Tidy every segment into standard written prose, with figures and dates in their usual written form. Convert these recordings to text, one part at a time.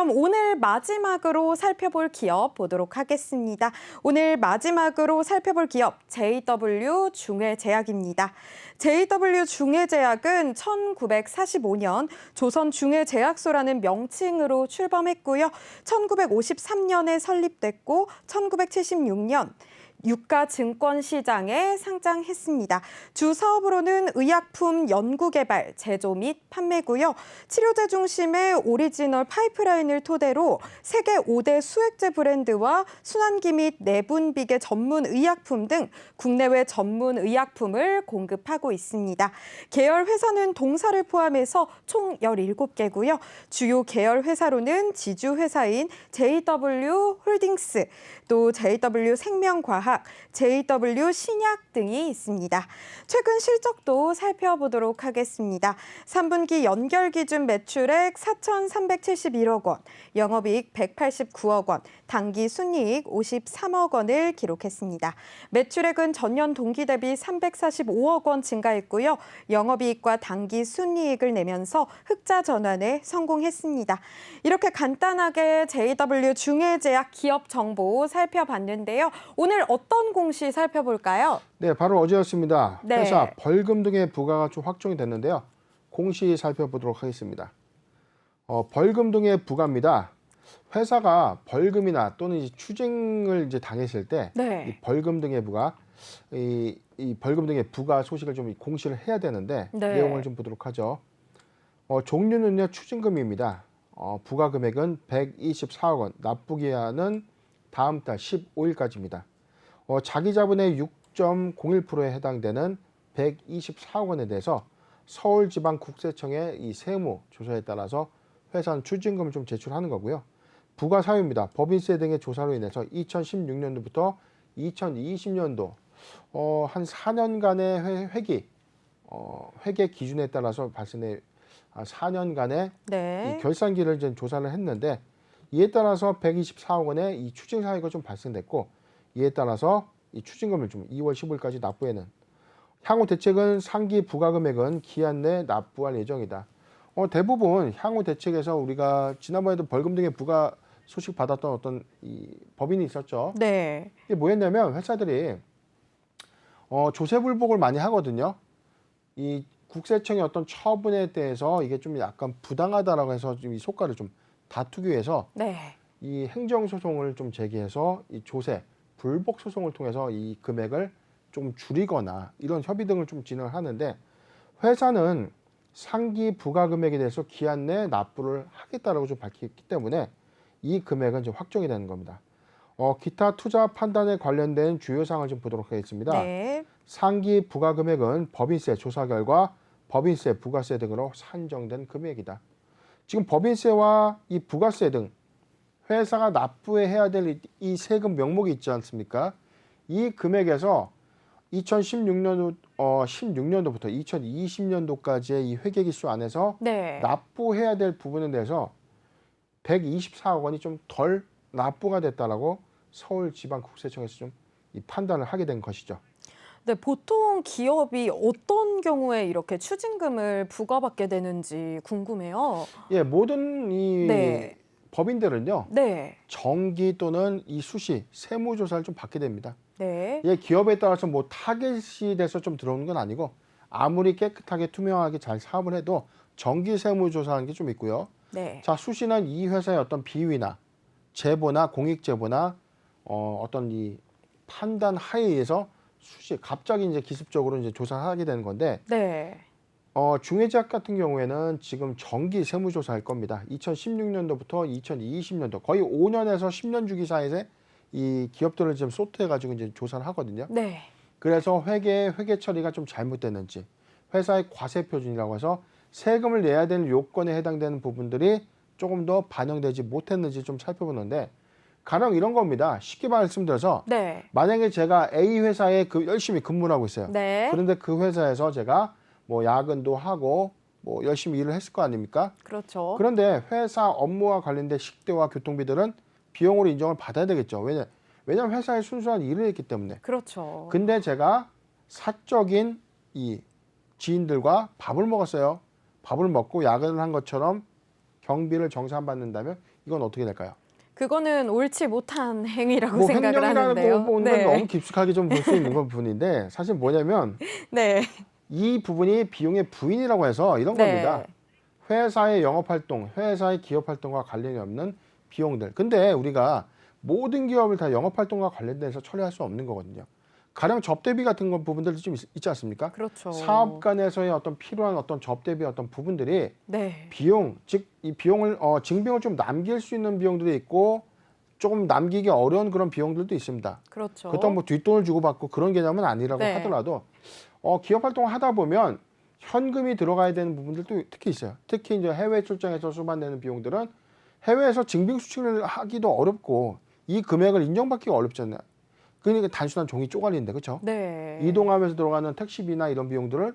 그럼 오늘 마지막으로 살펴볼 기업 보도록 하겠습니다. 오늘 마지막으로 살펴볼 기업 JW 중해제약입니다. JW 중해제약은 1945년 조선중해제약소라는 명칭으로 출범했고요. 1953년에 설립됐고 1976년 유가증권시장에 상장했습니다. 주 사업으로는 의약품 연구개발, 제조 및 판매고요. 치료제 중심의 오리지널 파이프라인을 토대로 세계 5대 수액제 브랜드와 순환기 및 내분비계 전문 의약품 등 국내외 전문 의약품을 공급하고 있습니다. 계열 회사는 동사를 포함해서 총 17개고요. 주요 계열 회사로는 지주회사인 JW홀딩스, 또 JW생명과학, JW신약 등이 있습니다. 최근 실적도 살펴보도록 하겠습니다. 3분기 연결 기준 매출액 4,371억 원, 영업이익 189억 원, 당기 순이익 53억 원을 기록했습니다. 매출액은 전년 동기 대비 345억 원 증가했고요. 영업이익과 당기 순이익을 내면서 흑자 전환에 성공했습니다. 이렇게 간단하게 JW 중해제약 기업 정보 살펴봤는데요. 오늘 어떤 공시 살펴볼까요? 네, 바로 어제였습니다. 네. 회사 벌금 등의 부과가 좀 확정이 됐는데요. 공시 살펴보도록 하겠습니다. 벌금 등의 부과입니다. 회사가 벌금이나 또는 이제 추징을 이제 당했을 때 이 벌금 등의 부과, 이 벌금 등의 부과 소식을 좀 공시를 해야 되는데 내용을 좀 보도록 하죠. 종류는요 추징금입니다. 부과 금액은 124억 원, 납부기한은 다음 달 15일까지입니다. 자기 자본의 6.01%에 해당되는 124억 원에 대해서 서울지방국세청의 이 세무 조사에 따라서 회사는 추징금을 좀 제출하는 거고요. 부과 사유입니다. 법인세 등의 조사로 인해서 2016년도부터 2020년도 한 4년간의 회계 기준에 따라서 발생된 4년간의 이 결산기를 이제 조사를 했는데 이에 따라서 124억 원의 이 추징 사유가 좀 발생됐고 이에 따라서 이 추징금을 좀 2월 15일까지 납부해는 향후 대책은 상기 부과 금액은 기한 내 납부할 예정이다. 대부분 향후 대책에서 우리가 지난번에도 벌금 등의 부과 소식 받았던 어떤 이 법인이 있었죠. 네. 이게 뭐였냐면 회사들이 조세불복을 많이 하거든요. 이 국세청의 어떤 처분에 대해서 이게 좀 약간 부당하다라고 해서 좀 이 속가를 좀 다투기 위해서 이 행정소송을 좀 제기해서 이 조세 불복 소송을 통해서 이 금액을 좀 줄이거나 이런 협의 등을 좀 진행을 하는데 회사는 상기 부과 금액에 대해서 기한 내에 납부를 하겠다라고 좀 밝혔기 때문에 이 금액은 좀 확정이 되는 겁니다. 기타 투자 판단에 관련된 주요 사항을 좀 보도록 하겠습니다. 상기 부과 금액은 법인세 조사 결과 법인세, 부가세 등으로 산정된 금액이다. 지금 법인세와 이 부가세 등 회사가 납부해야 될 이 세금 명목이 있지 않습니까? 이 금액에서 16년도부터 2020년도까지의 이 회계기수 안에서 납부해야 될 부분에 대해서 124억 원이 좀 덜 납부가 됐다라고 서울지방국세청에서 좀 이 판단을 하게 된 것이죠. 네, 보통 기업이 어떤 경우에 이렇게 추징금을 부과받게 되는지 궁금해요. 예, 모든 이 법인들은요. 정기 또는 이 수시 세무조사를 좀 받게 됩니다. 예, 기업에 따라서 뭐 타겟이 돼서 좀 들어오는 건 아니고 아무리 깨끗하게 투명하게 잘 사업을 해도 정기 세무조사하는 게 좀 있고요. 자, 수시는 이 회사의 어떤 비위나 제보나 공익제보나 어떤 이 판단 하에 의해서 수시 갑자기 이제 기습적으로 이제 조사를 하게 되는 건데 중해제약 같은 경우에는 지금 정기 세무조사할 겁니다. 2016년도부터 2020년도 거의 5년에서 10년 주기 사이에 이 기업들을 지금 소트해가지고 이제 조사를 하거든요. 그래서 회계 처리가 좀 잘못됐는지 회사의 과세 표준이라고 해서 세금을 내야 되는 요건에 해당되는 부분들이 조금 더 반영되지 못했는지 좀 살펴보는데 가령 이런 겁니다. 쉽게 말씀드려서 만약에 제가 A 회사에 열심히 근무를 하고 있어요. 그런데 그 회사에서 제가 뭐 야근도 하고 뭐 열심히 일을 했을 거 아닙니까? 그런데 회사 업무와 관련된 식대와 교통비들은 비용으로 인정을 받아야 되겠죠. 왜냐하면 회사의 순수한 일을 했기 때문에. 근데 제가 사적인 이 지인들과 밥을 먹었어요. 밥을 먹고 야근을 한 것처럼 경비를 정산받는다면 이건 어떻게 될까요? 그거는 옳지 못한 행위라고 뭐 생각을 횡령이라고 하는데요. 보는 건 너무 깊숙하게 좀 볼 수 있는 부분인데 사실 뭐냐면 네. 이 부분이 비용의 부인이라고 해서 이런 겁니다. 회사의 영업활동, 회사의 기업활동과 관련이 없는 비용들. 근데 우리가 모든 기업을 다 영업활동과 관련돼서 처리할 수 없는 거거든요. 가령 접대비 같은 부분들도 좀 있지 않습니까? 그렇죠. 사업 간에서의 어떤 필요한 어떤 접대비 어떤 부분들이 네. 비용, 즉 이 비용을 증빙을 좀 남길 수 있는 비용들이 있고 조금 남기기 어려운 그런 비용들도 있습니다. 그렇죠. 그렇다고 뭐 뒷돈을 주고받고 그런 개념은 아니라고 네. 하더라도 기업 활동을 하다 보면 현금이 들어가야 되는 부분들도 특히 있어요. 특히 이제 해외 출장에서 수반되는 비용들은 해외에서 증빙 수출을 하기도 어렵고 이 금액을 인정받기가 어렵잖아요. 그러니까 단순한 종이 쪼가리인데 그렇죠? 네. 이동하면서 들어가는 택시비나 이런 비용들을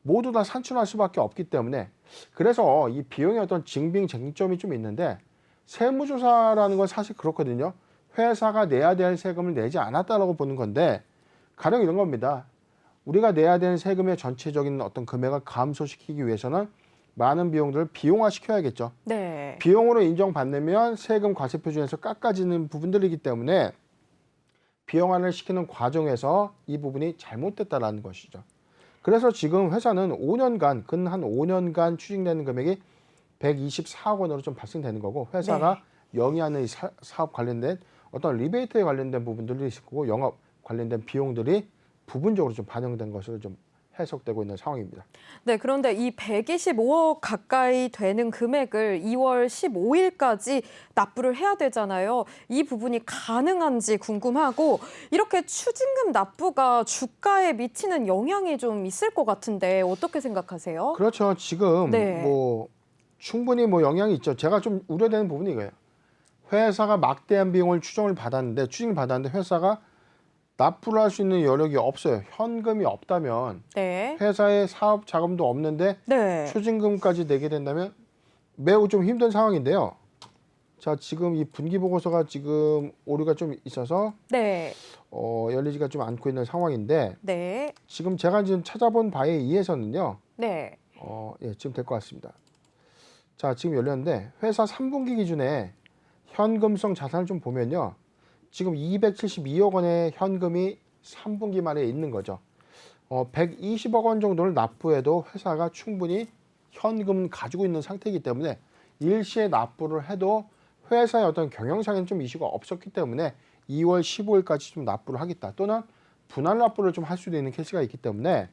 모두 다 산출할 수밖에 없기 때문에 그래서 이 비용의 어떤 증빙 쟁점이 좀 있는데 세무조사라는 건 사실 그렇거든요. 회사가 내야 될 세금을 내지 않았다라고 보는 건데 가령 이런 겁니다. 우리가 내야 되는 세금의 전체적인 어떤 금액을 감소시키기 위해서는 많은 비용들을 비용화시켜야겠죠. 네. 비용으로 인정받으면 세금 과세 표준에서 깎아지는 부분들이기 때문에 비용화를 시키는 과정에서 이 부분이 잘못됐다라는 것이죠. 그래서 지금 회사는 5년간, 근 한 5년간 추징되는 금액이 124억 원으로 좀 발생되는 거고 회사가 영위하는 이 사업 관련된 어떤 리베이트에 관련된 부분들도 있을 거고 영업 관련된 비용들이 부분적으로 좀 반영된 것으로 좀 해석되고 있는 상황입니다. 네, 그런데 이 125억 가까이 되는 금액을 2월 15일까지 납부를 해야 되잖아요. 이 부분이 가능한지 궁금하고 이렇게 추징금 납부가 주가에 미치는 영향이 좀 있을 것 같은데 어떻게 생각하세요? 그렇죠. 지금 네. 뭐 충분히 뭐 영향이 있죠. 제가 좀 우려되는 부분이 이거예요. 회사가 막대한 비용을 추징을 받았는데 회사가 납부를 할 수 있는 여력이 없어요. 현금이 없다면 네. 회사에 사업 자금도 없는데 네. 추징금까지 내게 된다면 매우 좀 힘든 상황인데요. 자, 지금 이 분기 보고서가 지금 오류가 좀 있어서 네. 열리지가 좀 않고 있는 상황인데 네. 지금 제가 지금 찾아본 바에 의해서는요. 네. 예, 지금 될 것 같습니다. 자, 지금 열렸는데 회사 3분기 기준에 현금성 자산을 좀 보면요. 지금 272억 원의 현금이 3분기 말에 있는 거죠. 120억 원 정도를 납부해도 회사가 충분히 현금 가지고 있는 상태이기 때문에 일시에 납부를 해도 회사의 어떤 경영상에는 좀 이슈가 없었기 때문에 2월 15일까지 좀 납부를 하겠다. 또는 분할 납부를 좀 할 수도 있는 케이스가 있기 때문에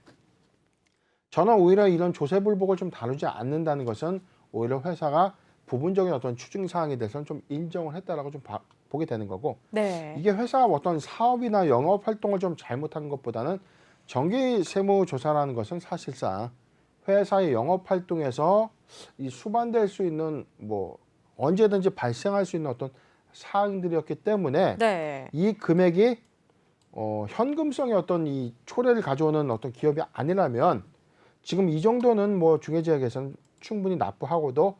저는 오히려 이런 조세불복을 좀 다루지 않는다는 것은 오히려 회사가 부분적인 어떤 추징 사항에 대해서는 좀 인정을 했다라고 좀 보게 되는 거고 네. 이게 회사가 어떤 사업이나 영업 활동을 좀 잘못한 것보다는 정기 세무 조사라는 것은 사실상 회사의 영업 활동에서 이 수반될 수 있는 뭐 언제든지 발생할 수 있는 어떤 사항들이었기 때문에 네. 이 금액이 현금성의 어떤 이 초래를 가져오는 어떤 기업이 아니라면 지금 이 정도는 뭐 중해제약에서는 충분히 납부하고도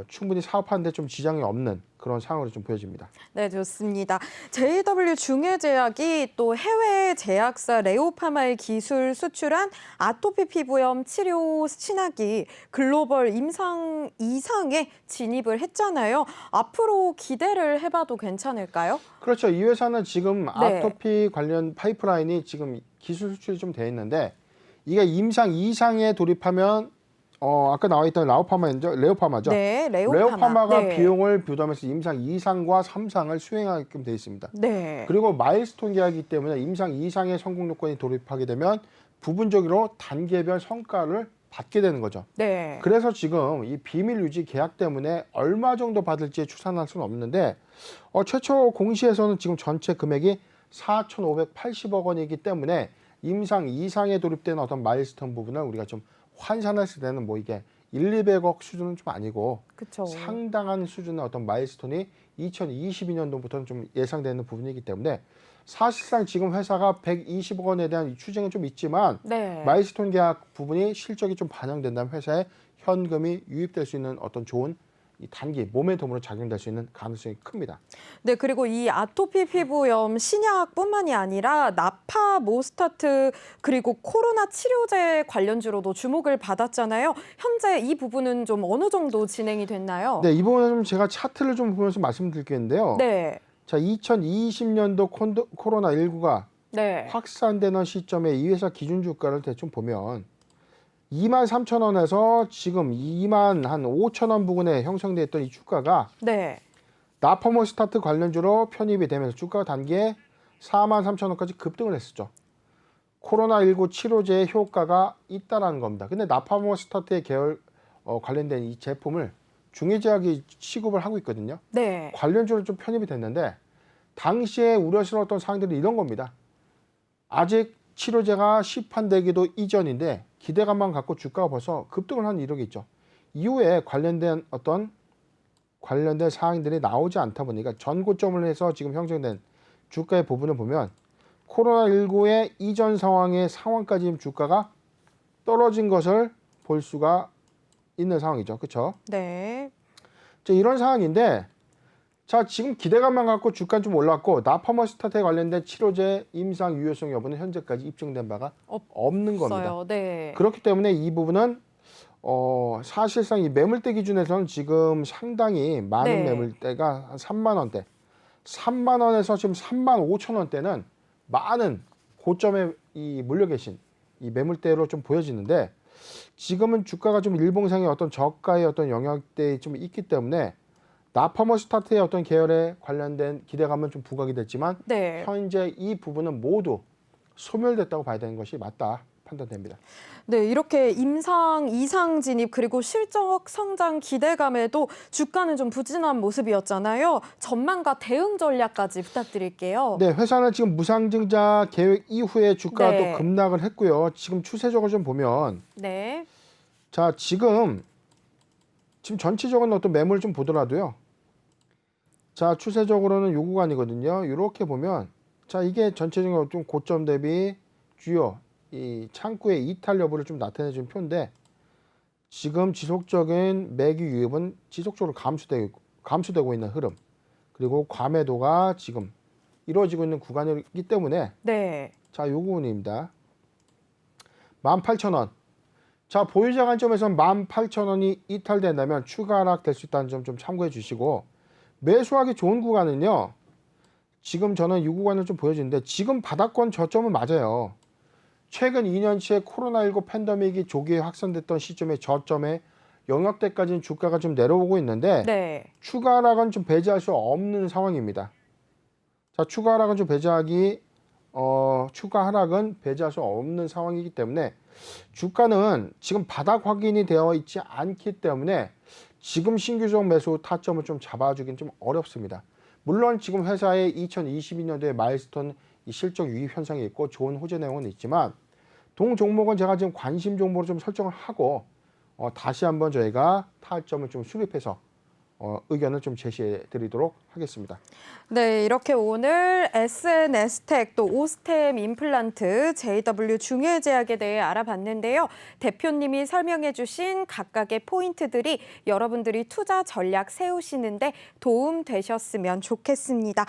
충분히 사업하는 데 좀 지장이 없는 그런 상황으로 좀 보여집니다. 네, 좋습니다. JW 중해제약이 또 해외 제약사 레오파마의 기술 수출한 아토피 피부염 치료 신약이 글로벌 임상 2상에 진입을 했잖아요. 앞으로 기대를 해봐도 괜찮을까요? 그렇죠. 이 회사는 지금 네. 아토피 관련 파이프라인이 지금 기술 수출이 좀 돼 있는데 이게 임상 2상에 돌입하면 아까 나와 있던 레오파마죠. 네, 레오파마가 네. 비용을 부담해서 임상 2상과 3상을 수행하게끔 돼 있습니다. 네. 그리고 마일스톤 계약이기 때문에 임상 2상의 성공 요건이 돌입하게 되면 부분적으로 단계별 성과를 받게 되는 거죠. 네. 그래서 지금 이 비밀 유지 계약 때문에 얼마 정도 받을지 추산할 수는 없는데 최초 공시에서는 지금 전체 금액이 4,580억 원이기 때문에 임상 2상에 돌입된 어떤 마일스톤 부분을 우리가 좀 환산했을 때는 뭐 이게 200억 수준은 좀 아니고 그렇죠. 상당한 수준의 어떤 마일스톤이 2022년도부터는 좀 예상되는 부분이기 때문에 사실상 지금 회사가 120억 원에 대한 추징은 좀 있지만 네. 마일스톤 계약 부분이 실적이 좀 반영된다면 회사에 현금이 유입될 수 있는 어떤 좋은 이 단기 모멘텀으로 작용될 수 있는 가능성이 큽니다. 네, 그리고 이 아토피 피부염 신약뿐만이 아니라 나파 모스타트 그리고 코로나 치료제 관련주로도 주목을 받았잖아요. 현재 이 부분은 좀 어느 정도 진행이 됐나요? 네, 이 부분은 좀 제가 차트를 좀 보면서 말씀드리겠는데요. 네. 자, 2020년도 코로나19가 네. 확산되는 시점에 이 회사 기준 주가를 대충 보면 23,000원에서 지금 25,000원 부근에 형성돼 있던 이 주가가 네. 나퍼모스타트 관련주로 편입이 되면서 주가가 단기에 43,000원까지 급등을 했었죠. 코로나19 치료제의 효과가 있다라는 겁니다. 근데 나퍼모스타트의 계열 관련된 이 제품을 중해제약이 취급을 하고 있거든요. 네. 관련주로 좀 편입이 됐는데 당시에 우려스러웠던 사항들이 이런 겁니다. 아직 치료제가 시판되기도 이전인데 기대감만 갖고 주가가 벌써 급등을 한 이력이 있죠. 이후에 관련된 사항들이 나오지 않다 보니까 전고점을 해서 지금 형성된 주가의 부분을 보면 코로나19의 이전 상황까지 주가가 떨어진 것을 볼 수가 있는 상황이죠. 그렇죠? 네. 자, 이런 상황인데 자, 지금 기대감만 갖고 주가는 좀 올랐고 나퍼모스타트에 관련된 치료제 임상 유효성 여부는 현재까지 입증된 바가 없는 겁니다. 없어요. 네. 그렇기 때문에 이 부분은 사실상 이 매물대 기준에서는 지금 상당히 많은 네. 매물대가 한 3만 원대, 3만 원에서 지금 3만 5천 원대는 많은 고점에 이 물려 계신 이 매물대로 좀 보여지는데 지금은 주가가 좀 일봉상의 어떤 저가의 어떤 영역대에 좀 있기 때문에 나퍼모스타트의 어떤 계열에 관련된 기대감은 좀 부각이 됐지만 네. 현재 이 부분은 모두 소멸됐다고 봐야 되는 것이 맞다 판단됩니다. 네, 이렇게 임상 이상 진입 그리고 실적 성장 기대감에도 주가는 좀 부진한 모습이었잖아요. 전망과 대응 전략까지 부탁드릴게요. 네, 회사는 지금 무상증자 계획 이후에 주가가 네. 또 급락을 했고요. 지금 추세적으로 좀 보면 네. 자, 지금 전체적인 어떤 매물을 좀 보더라도요. 자, 추세적으로는 요 구간이거든요. 이렇게 보면 자, 이게 전체적인 어떤 고점 대비 주요 이 창구의 이탈 여부를 좀 나타내 주는 표인데 지금 지속적인 매기 유입은 지속적으로 감소되고 있는 흐름. 그리고 과매도가 지금 이루어지고 있는 구간이기 때문에 네. 자, 요 부분입니다. 18,000원. 자, 보유자 관점에서는 18,000원이 이탈된다면 추가 하락될 수 있다는 점 좀 참고해 주시고 매수하기 좋은 구간은요. 지금 저는 이 구간을 좀 보여주는데 지금 바닥권 저점은 맞아요. 최근 2년치의 코로나19 팬데믹이 조기에 확산됐던 시점의 저점에 영역대까지는 주가가 좀 내려오고 있는데 네. 추가 하락은 좀 배제할 수 없는 상황입니다. 자, 추가 하락은 배제할 수 없는 상황이기 때문에 주가는 지금 바닥 확인이 되어 있지 않기 때문에 지금 신규적 매수 타점을 좀 잡아주긴 좀 어렵습니다. 물론 지금 회사의 2022년도에 마일스톤 이 실적 유입 현상이 있고 좋은 호재 내용은 있지만 동 종목은 제가 지금 관심 종목으로 좀 설정을 하고 다시 한번 저희가 타점을 좀 수립해서 의견을 좀 제시해 드리도록 하겠습니다. 네, 이렇게 오늘 SNS텍 또 오스템 임플란트, JW 중해제약에 대해 알아봤는데요. 대표님이 설명해 주신 각각의 포인트들이 여러분들이 투자 전략 세우시는데 도움 되셨으면 좋겠습니다.